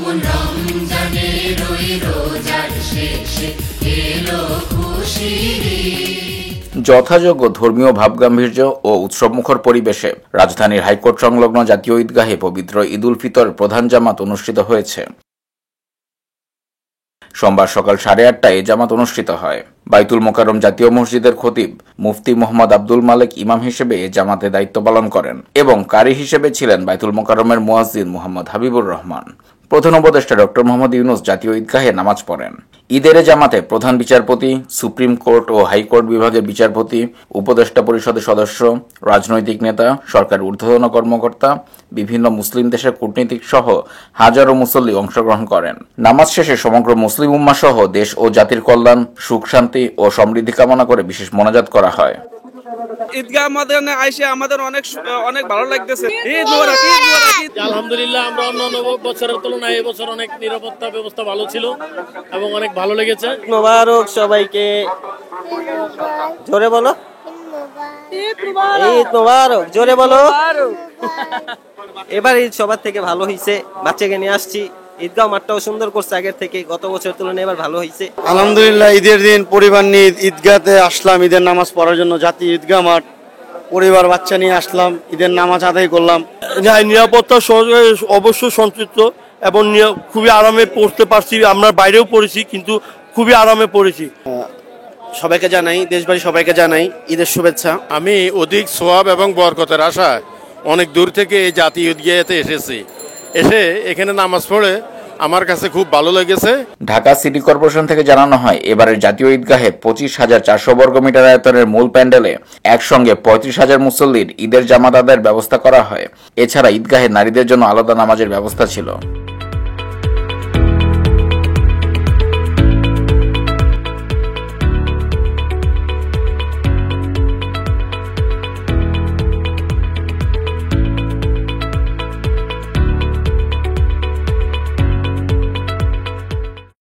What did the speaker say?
মন রমজানের ওই রোজার শেষে এলো খুশির ঈদ। যথাযোগ্য ধর্মীয় ভাবগাম্ভীর্য ও উৎসবমুখর পরিবেশে রাজধানীর হাইকোর্ট সংলগ্ন জাতীয় ঈদগাহে পবিত্র ঈদ উল ফিতর প্রধান জামাত অনুষ্ঠিত হয়েছে। সোমবার সকাল 8:30টায় জামাত অনুষ্ঠিত হয়। বাইতুল মোকাররম জাতীয় মসজিদের খতিব মুফতি মোহাম্মদ আব্দুল মালেক ইমাম হিসেবে এ জামাতে দায়িত্ব পালন করেন এবং কারি হিসেবে ছিলেন বাইতুল মোকাররমের মুয়াজ্জিন মুহাম্মদ হাবিবুর রহমান। প্রধান উপদেষ্টা ডক্টর মোহাম্মদ ইউনূস জাতীয় ঈদগাহে নামাজ পড়েন। ঈদের জামাতে প্রধান বিচারপতি, সুপ্রিম কোর্ট ও হাইকোর্ট বিভাগের বিচারপতি, উপদেষ্টা পরিষদের সদস্য, রাজনৈতিক নেতা, সরকারের ঊর্ধ্বতন কর্মকর্তা, বিভিন্ন মুসলিম দেশের কূটনীতিক সহ হাজারো মুসল্লি অংশগ্রহণ করেন। নামাজ শেষে সমগ্র মুসলিম উম্মাহ সহ দেশ ও জাতির কল্যাণ, সুখ শান্তি ও সমৃদ্ধি কামনা করে বিশেষ মোনাজাত করা হয়। ঈদগাহ ময়দানে আইসে আমাদের অনেক ভালো লাগতেছে। ঈদ মোবারক, ঈদ মোবারক। আলহামদুলিল্লাহ, আমরা অন্যান্য বছরের তুলনায় এই বছর অনেক নিরাপত্তা ব্যবস্থা ভালো ছিল এবং অনেক ভালো লেগেছে। মোবারক সবাইকে, জোরে বলো ঈদ মোবারক, জোরে বলো। এবার ঈদ সবার থেকে ভালো হয়েছে, বাচ্চাকে নিয়ে আসছি। ঈদগাহ মাঠটাও সুন্দর করছে আগের থেকে, গত বছরের তুলনায় এবার ভালো হয়েছে। আলহামদুলিল্লাহ, ঈদের দিন পরিবার নিয়ে ঈদগাহতে আসলাম ঈদের নামাজ পড়ার জন্য। জাতীয় ঈদগাহ মাঠ, পরিবার বাচ্চা নিয়ে আসলাম, ঈদের নামাজ আদায় করলাম। নিরাপত্তা অবশ্যই সন্তুষ্ট এবং খুবই আরামে পড়তে পারছি। আমরা বাইরেও পড়েছি কিন্তু খুবই আরামে পড়েছি। সবাইকে জানাই, দেশবাসী সবাইকে জানাই ঈদের শুভেচ্ছা। আমি অধিক সওয়াব এবং বরকতের আশায় অনেক দূর থেকে এই জাতীয় ঈদগাহেতে এসেছি। এসে এখানে নামাজ পড়ে আমার কাছে খুব ভালো লেগেছে। ঢাকা সিটি কর্পোরেশন থেকে জানানো হয়, এবারের জাতীয় ঈদগাহে 25,400 বর্গমিটার আয়তনের মূল প্যান্ডেলে একসঙ্গে 35,000 মুসল্লির ঈদের জামাত আদায়ের ব্যবস্থা করা হয়। এছাড়া ঈদগাহে নারীদের জন্য আলাদা নামাজের ব্যবস্থা ছিল।